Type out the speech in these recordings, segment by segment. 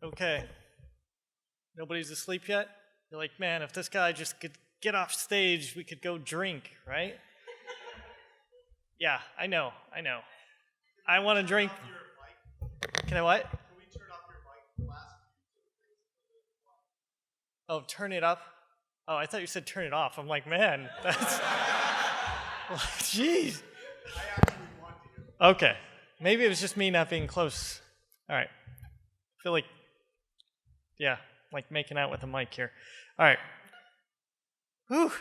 Okay. Nobody's asleep yet? You're like, man, if this guy just could get off stage, we could go drink, right? Yeah, I know. I want to drink. Can I what? Can we turn off your mic? Oh, turn it up? Oh, I thought you said turn it off. I'm like, man, that's... Jeez. I actually want to. Okay. Maybe it was just me not being close. All right. I feel like, yeah, like making out with the mic here. All right. Whew.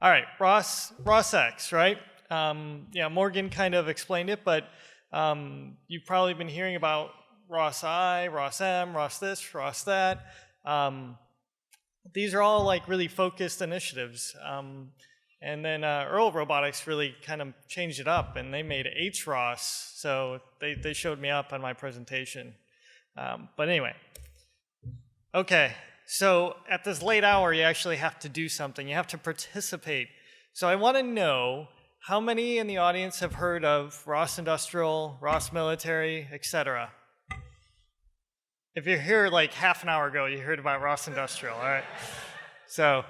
All right, ROSX, right? Yeah, Morgan kind of explained it, but you've probably been hearing about ROS-I, ROS-M, ROS this, ROS that. These are all like really focused initiatives. And then Earl Robotics really kind of changed it up, and they made HROS, so they showed me up on my presentation. But anyway, okay, so at this late hour, you actually have to do something. You have to participate. So I want to know how many in the audience have heard of ROS Industrial, ROS Military, etc. If you're here like half an hour ago, you heard about ROS Industrial, all right? So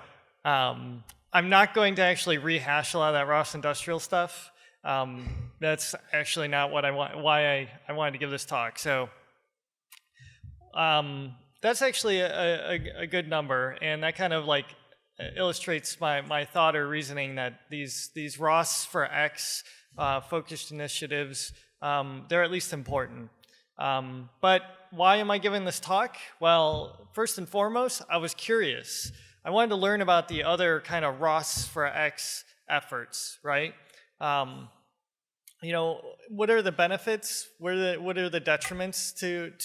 I'm not going to actually rehash a lot of that ROS Industrial stuff. That's actually not what I want. Why I wanted to give this talk. So that's actually a good number, and that kind of like illustrates my thought or reasoning that these ROS for X focused initiatives, they're at least important. But why am I giving this talk? Well, first and foremost, I was curious. I wanted to learn about the other kind of ROS for X efforts, right? You know, what are the benefits? What are the detriments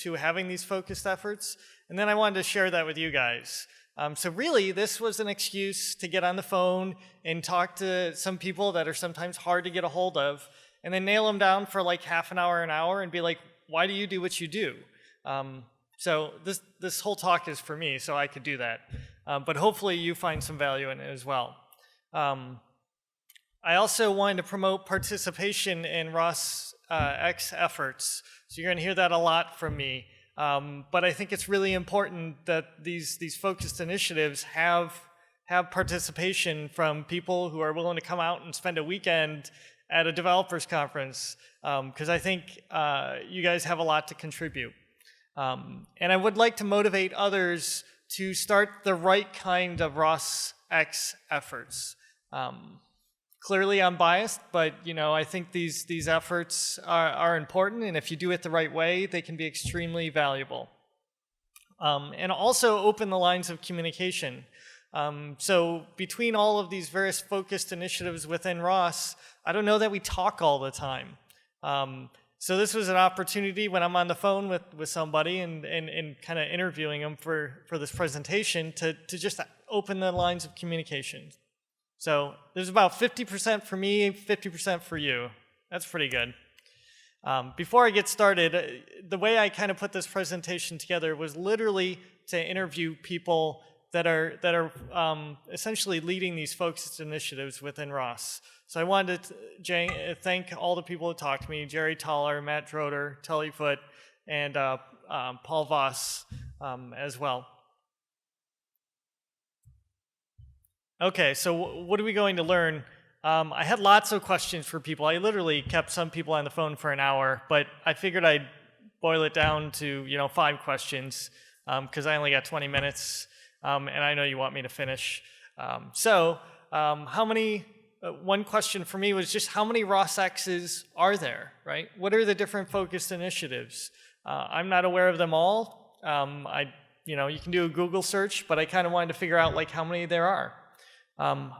to having these focused efforts? And then I wanted to share that with you guys. So really, this was an excuse to get on the phone and talk to some people that are sometimes hard to get a hold of, and then nail them down for like half an hour, and be like, why do you do what you do? So this whole talk is for me, so I could do that. But hopefully you find some value in it as well. I also wanted to promote participation in ROS X efforts. So you're going to hear that a lot from me. But I think it's really important that these focused initiatives have participation from people who are willing to come out and spend a weekend at a developers conference, because I think you guys have a lot to contribute. And I would like to motivate others to start the right kind of ROS X efforts. Clearly I'm biased, but you know, I think these efforts are important, and if you do it the right way, they can be extremely valuable. And also open the lines of communication. So between all of these various focused initiatives within ROS, I don't know that we talk all the time. So this was an opportunity when I'm on the phone with somebody and kind of interviewing them for this presentation to just open the lines of communication. So there's about 50% for me, 50% for you. That's pretty good. Before I get started, the way I kind of put this presentation together was literally to interview people that are essentially leading these focused initiatives within ROS. So I wanted to thank all the people who talked to me: Jerry Toller, Matt Droder, Tully Foote, and Paul Voss as well. Okay, so what are we going to learn? I had lots of questions for people. I literally kept some people on the phone for an hour, but I figured I'd boil it down to 5 questions because I only got 20 minutes, and I know you want me to finish. One question for me was just how many ROS-X's are there, right? What are the different focused initiatives? I'm not aware of them all. You can do a Google search, but I kind of wanted to figure out like how many there are.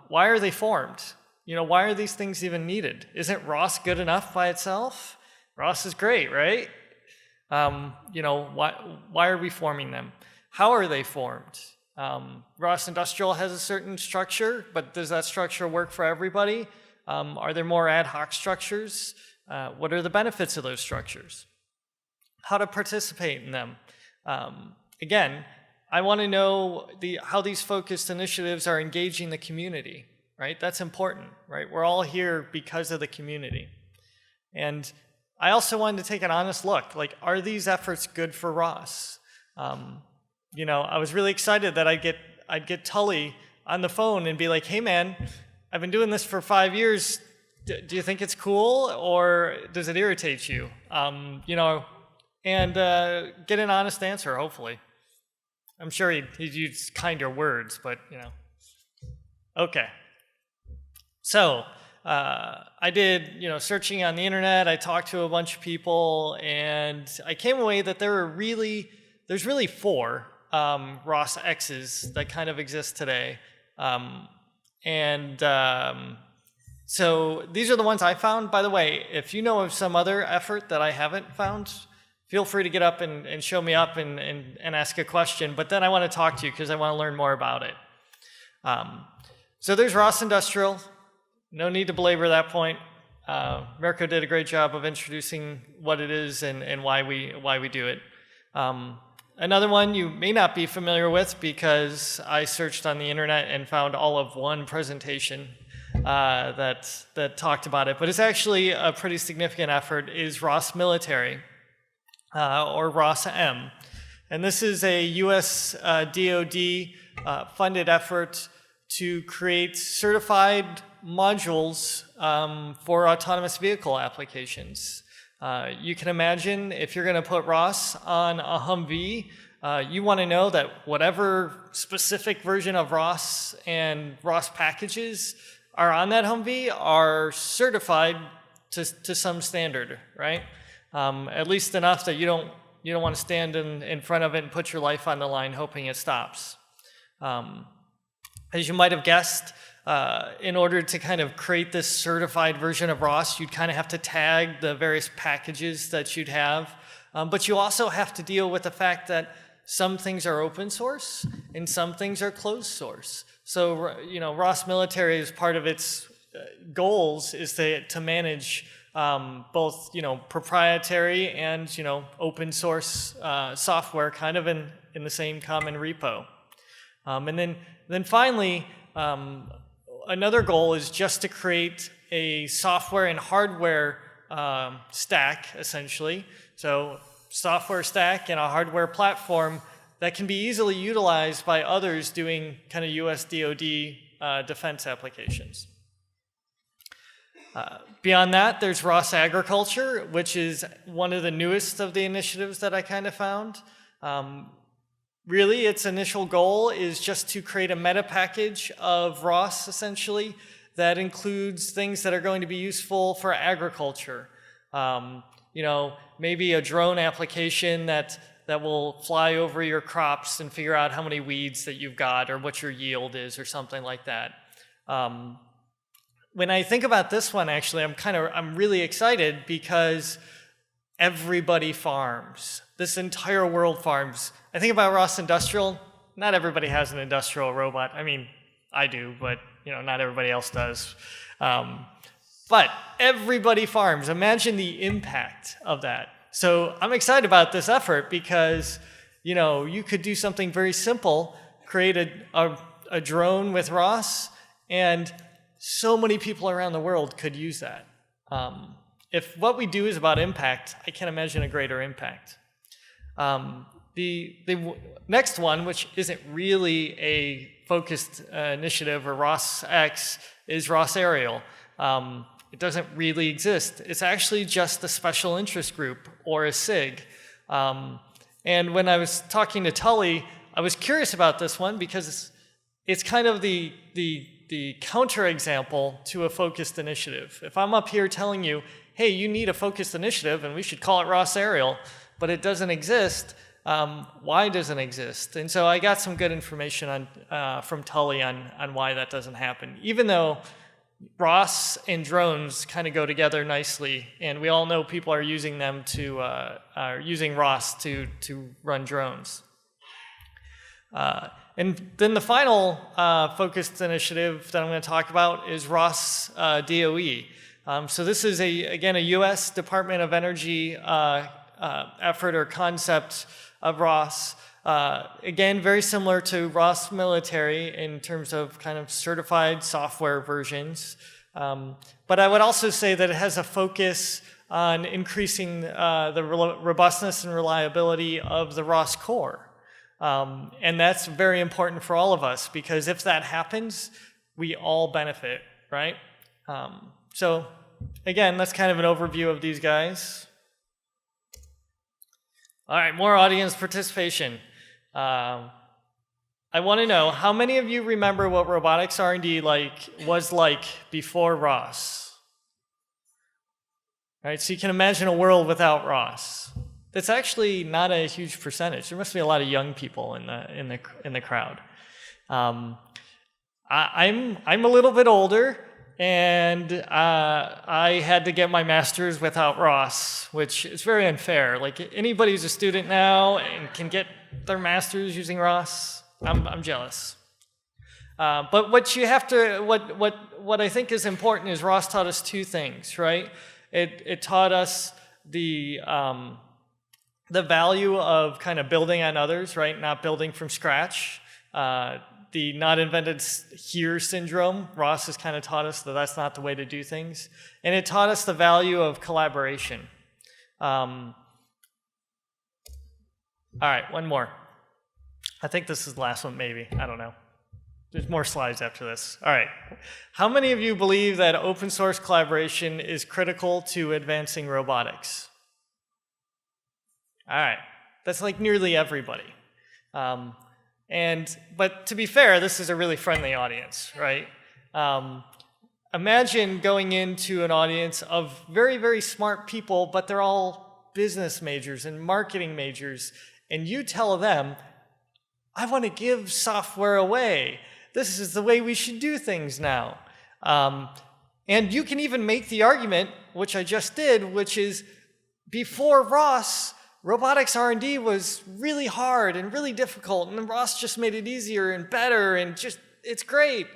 Why are they formed? Why are these things even needed? Isn't ROS good enough by itself? ROS is great, right? Why are we forming them? How are they formed? ROS Industrial has a certain structure, but does that structure work for everybody? Are there more ad hoc structures? What are the benefits of those structures? How to participate in them? Again, I want to know how these focused initiatives are engaging the community, right? That's important, right? We're all here because of the community. And I also wanted to take an honest look. Like, are these efforts good for ROS? You know, I was really excited that I'd get Tully on the phone and be like, hey man, I've been doing this for 5 years. Do you think it's cool, or does it irritate you? You know, and get an honest answer, hopefully. I'm sure he'd use kinder words, but, you know. Okay. So, I did, you know, searching on the internet. I talked to a bunch of people, and I came away that there's really 4 ROS X's that kind of exist today. So these are the ones I found. By the way, if you know of some other effort that I haven't found, feel free to get up and show me up and ask a question. But then I want to talk to you because I want to learn more about it. So there's ROS Industrial. No need to belabor that point. Mirko did a great job of introducing what it is and why we do it. Another one you may not be familiar with because I searched on the internet and found all of one presentation that talked about it, but it's actually a pretty significant effort, is ROS Military, or ROS-M. And this is a US DoD funded effort to create certified modules for autonomous vehicle applications. You can imagine if you're going to put ROS on a Humvee, you want to know that whatever specific version of ROS and ROS packages are on that Humvee are certified to some standard, right? At least enough that you don't want to stand in front of it and put your life on the line hoping it stops. As you might have guessed, in order to kind of create this certified version of ROS, you'd kind of have to tag the various packages that you'd have. But you also have to deal with the fact that some things are open source and some things are closed source. So, you know, ROS Military, as part of its goals, is to manage both, you know, proprietary and, you know, open source software kind of in the same common repo. And then finally, another goal is just to create a software and hardware stack, essentially. So software stack and a hardware platform that can be easily utilized by others doing kind of US DoD defense applications. Beyond that, there's ROS Agriculture, which is one of the newest of the initiatives that I kind of found. Really, its initial goal is just to create a meta package of ROS, essentially, that includes things that are going to be useful for agriculture. You know, maybe a drone application that will fly over your crops and figure out how many weeds that you've got or what your yield is or something like that. When I think about this one, actually, I'm really excited because everybody farms. This entire world farms. I think about ROS Industrial. Not everybody has an industrial robot. I mean, I do, but you know, not everybody else does. But everybody farms. Imagine the impact of that. So I'm excited about this effort because, you know, you could do something very simple, create a drone with ROS, and so many people around the world could use that. If what we do is about impact, I can't imagine a greater impact. The next one, which isn't really a focused initiative or ROS-X, is ROS Aerial. It doesn't really exist. It's actually just a special interest group or a SIG. And when I was talking to Tully, I was curious about this one because it's kind of the counterexample to a focused initiative. If I'm up here telling you, hey, you need a focused initiative and we should call it ROS Aerial, but it doesn't exist, why doesn't it exist? And so I got some good information from Tully on why that doesn't happen, even though ROS and drones kind of go together nicely, and we all know people are using them are using ROS to run drones. And then the final focused initiative that I'm going to talk about is ROS DOE. So this is, again, a U.S. Department of Energy effort or concept of ROS. Again, very similar to ROS Military in terms of kind of certified software versions. But I would also say that it has a focus on increasing the robustness and reliability of the ROS core. And that's very important for all of us, because if that happens, we all benefit, right? So again, that's kind of an overview of these guys. All right, more audience participation. I want to know, how many of you remember what robotics R&D was like before ROS? All right, so you can imagine a world without ROS. That's actually not a huge percentage. There must be a lot of young people in the crowd. I'm a little bit older, and I had to get my master's without ROS, which is very unfair. Like, anybody who's a student now and can get their master's using ROS, I'm jealous. But what you have to, what I think is important is ROS taught us two things, right? It taught us the value of kind of building on others, right? Not building from scratch. The not invented here syndrome, ROS has kind of taught us that that's not the way to do things. And it taught us the value of collaboration. All right, one more. I think this is the last one, maybe. I don't know. There's more slides after this. All right. How many of you believe that open source collaboration is critical to advancing robotics? All right. That's like nearly everybody. But to be fair, this is a really friendly audience, right? Imagine going into an audience of very, very smart people, but they're all business majors and marketing majors, and you tell them, I want to give software away. This is the way we should do things now. And you can even make the argument, which I just did, which is before ROS, robotics R&D was really hard and really difficult, and ROS just made it easier and better, and just, it's great.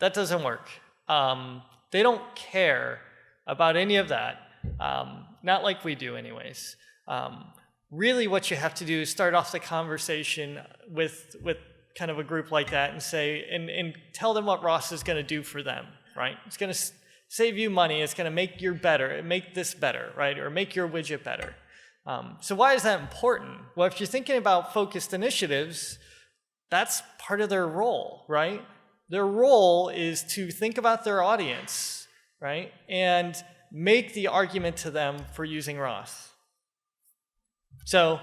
That doesn't work. They don't care about any of that, not like we do anyways. Really what you have to do is start off the conversation with kind of a group like that and say, and tell them what ROS is going to do for them, right? It's going to save you money, it's going to make this better, right? Or make your widget better. So why is that important? Well, if you're thinking about focused initiatives, that's part of their role, right? Their role is to think about their audience, right? And make the argument to them for using ROS. So,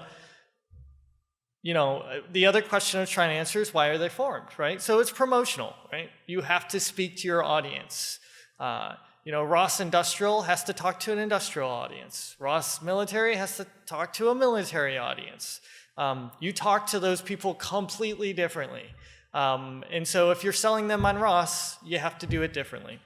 you know, the other question I was trying to answer is, why are they formed, right? So it's promotional, right? You have to speak to your audience. You know, ROS Industrial has to talk to an industrial audience. ROS Military has to talk to a military audience. You talk to those people completely differently. And so if you're selling them on ROS, you have to do it differently.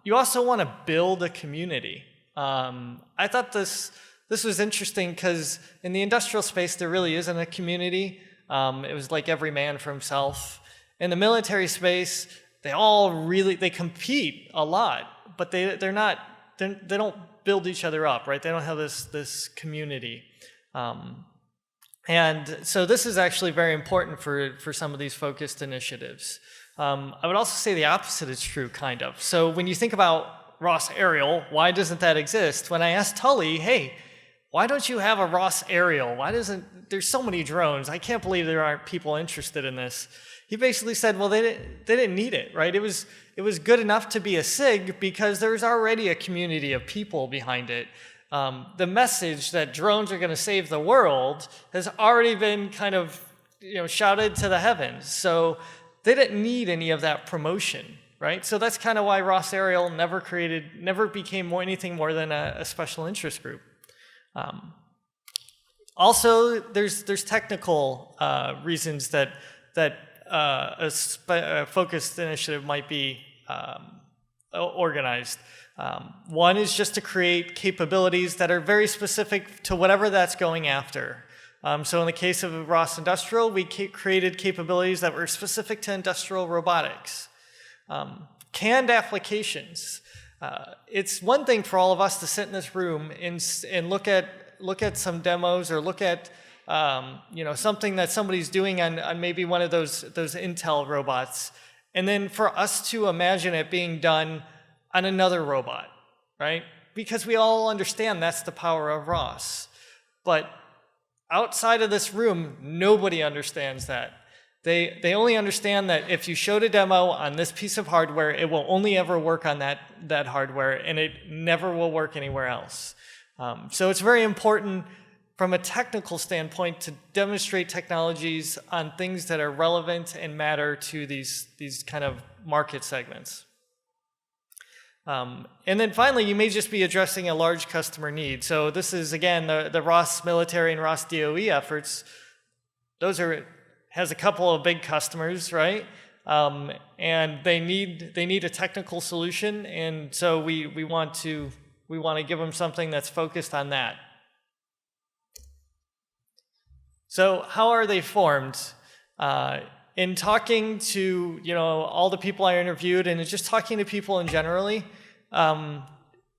You also want to build a community. I thought this was interesting because in the industrial space, there really isn't a community. It was like every man for himself. In the military space, they compete a lot, but they don't build each other up, right? They don't have this community. And so this is actually very important for some of these focused initiatives. I would also say the opposite is true, kind of. So when you think about ROS Aerial, why doesn't that exist? When I asked Tully, hey, why don't you have a ROS Aerial? There's so many drones. I can't believe there aren't people interested in this. He basically said, well, they didn't need it, right? It was good enough to be a SIG because there's already a community of people behind it. The message that drones are going to save the world has already been kind of, shouted to the heavens. So they didn't need any of that promotion, right? So that's kind of why ROS Aerial never became anything more than a special interest group. Also, there's technical reasons that a focused initiative might be organized. One is just to create capabilities that are very specific to whatever that's going after. So in the case of ROS Industrial, we created capabilities that were specific to industrial robotics. Canned applications. It's one thing for all of us to sit in this room and look at some demos or look at something that somebody's doing on maybe one of those Intel robots, and then for us to imagine it being done on another robot, right? Because we all understand that's the power of ROS. But outside of this room, nobody understands that. They only understand that if you showed a demo on this piece of hardware, it will only ever work on that hardware, and it never will work anywhere else. So it's very important from a technical standpoint to demonstrate technologies on things that are relevant and matter to these kind of market segments. And then finally, you may just be addressing a large customer need. So this is, again, the ROS military and ROS DOE efforts. Has a couple of big customers, right? And they need a technical solution, and so we want to give them something that's focused on that. So how are they formed? In talking to all the people I interviewed, and just talking to people in generally,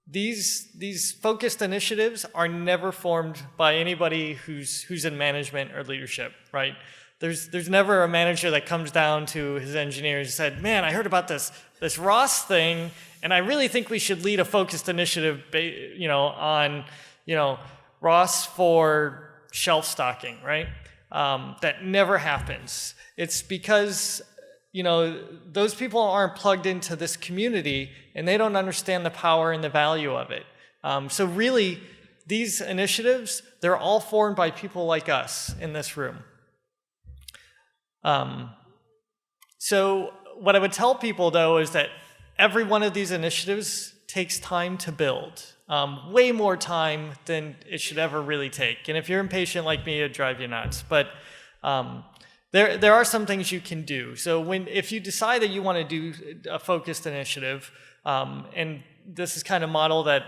these focused initiatives are never formed by anybody who's in management or leadership, right? There's never a manager that comes down to his engineers and said, "Man, I heard about this ROS thing, and I really think we should lead a focused initiative, on ROS for shelf stocking," right? That never happens. It's because those people aren't plugged into this community, and they don't understand the power and the value of it. So really, these initiatives, they're all formed by people like us in this room. So what I would tell people, though, is that every one of these initiatives takes time to build, way more time than it should ever really take. And if you're impatient like me, it'd drive you nuts. But there are some things you can do. So if you decide that you want to do a focused initiative, and this is kind of model that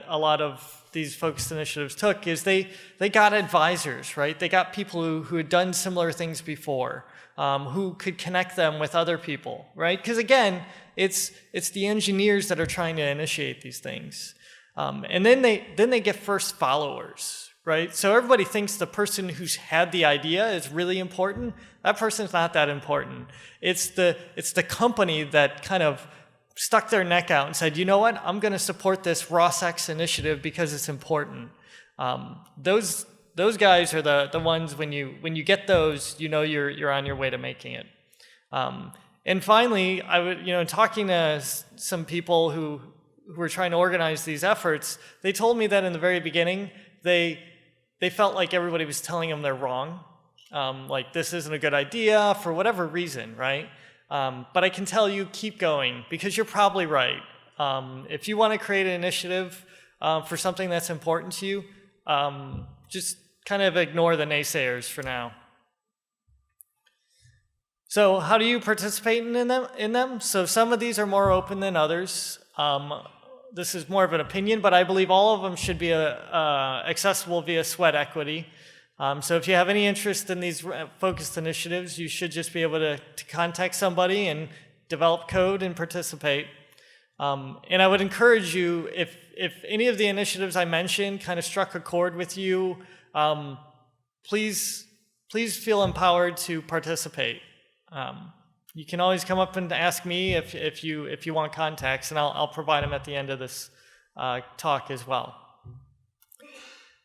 a lot of these focused initiatives took, is they got advisors, right? They got people who had done similar things before, who could connect them with other people, right? Because again, it's the engineers that are trying to initiate these things. And then they get first followers, right? So everybody thinks the person who's had the idea is really important. That person's not that important. It's the company that kind of stuck their neck out and said, "You know what? I'm going to support this ROSX initiative because it's important." Those guys are the ones when you get those, you're on your way to making it. And finally, I would talking to some people who were trying to organize these efforts, they told me that in the very beginning they felt like everybody was telling them they're wrong, like this isn't a good idea for whatever reason, right? But I can tell you, keep going, because you're probably right. If you want to create an initiative for something that's important to you, just kind of ignore the naysayers for now. So how do you participate in them? So some of these are more open than others. This is more of an opinion, but I believe all of them should be accessible via sweat equity. So if you have any interest in these focused initiatives, you should just be able to contact somebody and develop code and participate. And I would encourage you, if any of the initiatives I mentioned kind of struck a chord with you, please feel empowered to participate. You can always come up and ask me if you want contacts, and I'll provide them at the end of this talk as well.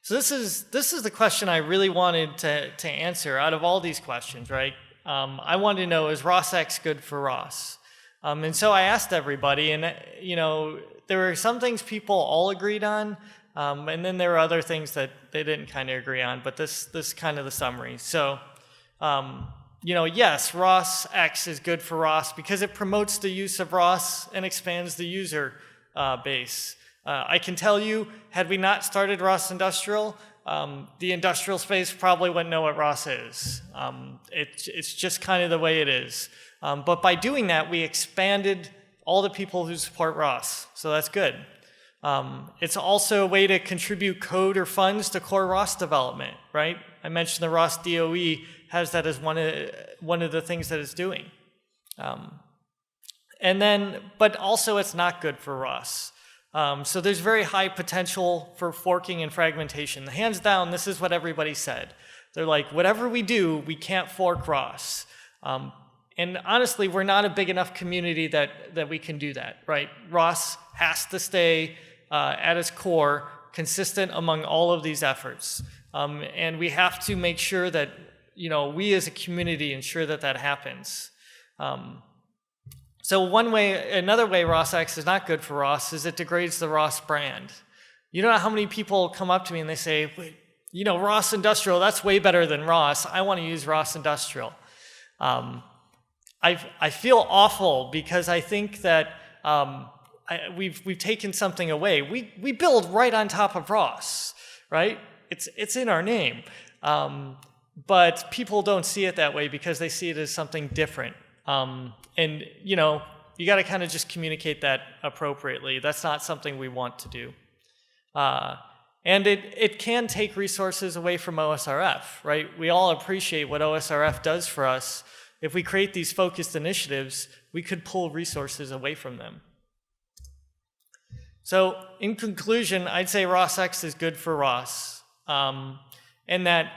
So this is the question I really wanted to answer out of all these questions, right? I wanted to know, is ROSX good for ROS? And so I asked everybody, and there were some things people all agreed on, and then there were other things that they didn't kind of agree on. But this is kind of the summary. So. Yes, ROSX is good for ROS because it promotes the use of ROS and expands the user base. I can tell you, had we not started ROS Industrial, the industrial space probably wouldn't know what ROS is. It's just kind of the way it is. But by doing that, we expanded all the people who support ROS, so that's good. It's also a way to contribute code or funds to core ROS development, right? I mentioned the ROS DOE has that as one of the things that it's doing. But also it's not good for ROS. So there's very high potential for forking and fragmentation. Hands down, this is what everybody said. They're like, whatever we do, we can't fork ROS. And honestly, we're not a big enough community that we can do that, right? ROS has to stay at its core, consistent among all of these efforts. And we have to make sure that, we as a community ensure that that happens. So another way ROSX is not good for ROS is it degrades the ROS brand. You know how many people come up to me and they say, ROS Industrial, that's way better than ROS. I want to use ROS Industrial. I feel awful because I think that we've taken something away. We build right on top of ROS, right? It's in our name. But people don't see it that way because they see it as something different. And you got to kind of just communicate that appropriately. That's not something we want to do. And it can take resources away from OSRF, right? We all appreciate what OSRF does for us. If we create these focused initiatives, we could pull resources away from them. So in conclusion, I'd say ROSX is good for ROS, and that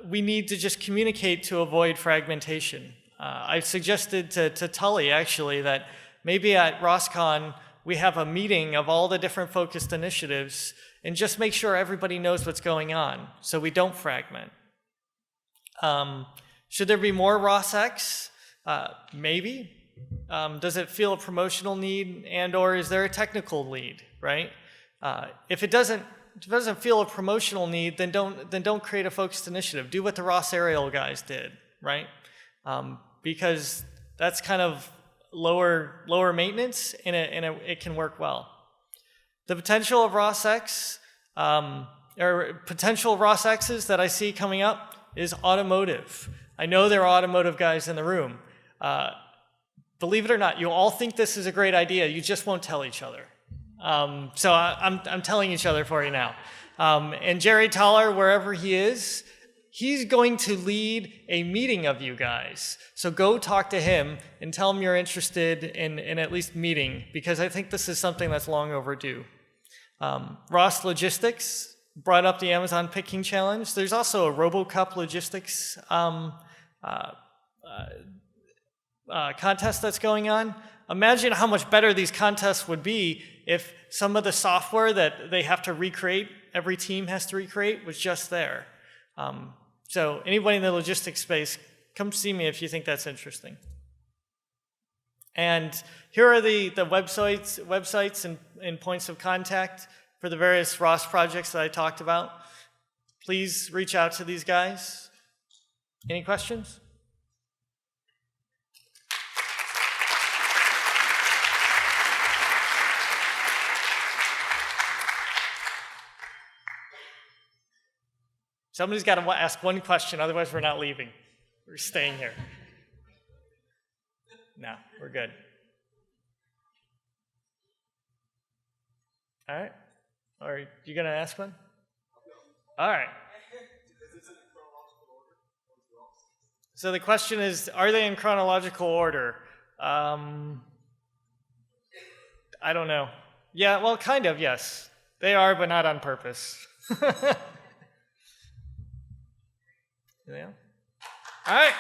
we need to just communicate to avoid fragmentation. I've suggested to Tully, actually, that maybe at ROSCon we have a meeting of all the different focused initiatives and just make sure everybody knows what's going on so we don't fragment. Should there be more ROSX? Maybe. Does it feel a promotional need or is there a technical lead, right? If it doesn't feel a promotional need, then don't create a focused initiative. Do what the ROS Aerial guys did, right? Because that's kind of lower maintenance and it can work well. The potential of ROSX, or potential ROSXs that I see coming up is automotive. I know there are automotive guys in the room. Believe it or not, you all think this is a great idea, you just won't tell each other. So I'm telling each other for you now. And Jerry Toller, wherever he is, he's going to lead a meeting of you guys. So go talk to him and tell him you're interested in at least meeting, because I think this is something that's long overdue. ROS Logistics brought up the Amazon Picking Challenge. There's also a RoboCup Logistics contest that's going on. Imagine how much better these contests would be if some of the software that they have to recreate, every team has to recreate, was just there. So anybody in the logistics space, come see me if you think that's interesting. And here are the websites and points of contact for the various ROS projects that I talked about. Please reach out to these guys. Any questions? Somebody's got to ask one question, otherwise we're not leaving. We're staying here. No, we're good. All right. Are you going to ask one? All right. So the question is, are they in chronological order? I don't know. Yeah, well, kind of, yes. They are, but not on purpose. Yeah. All right.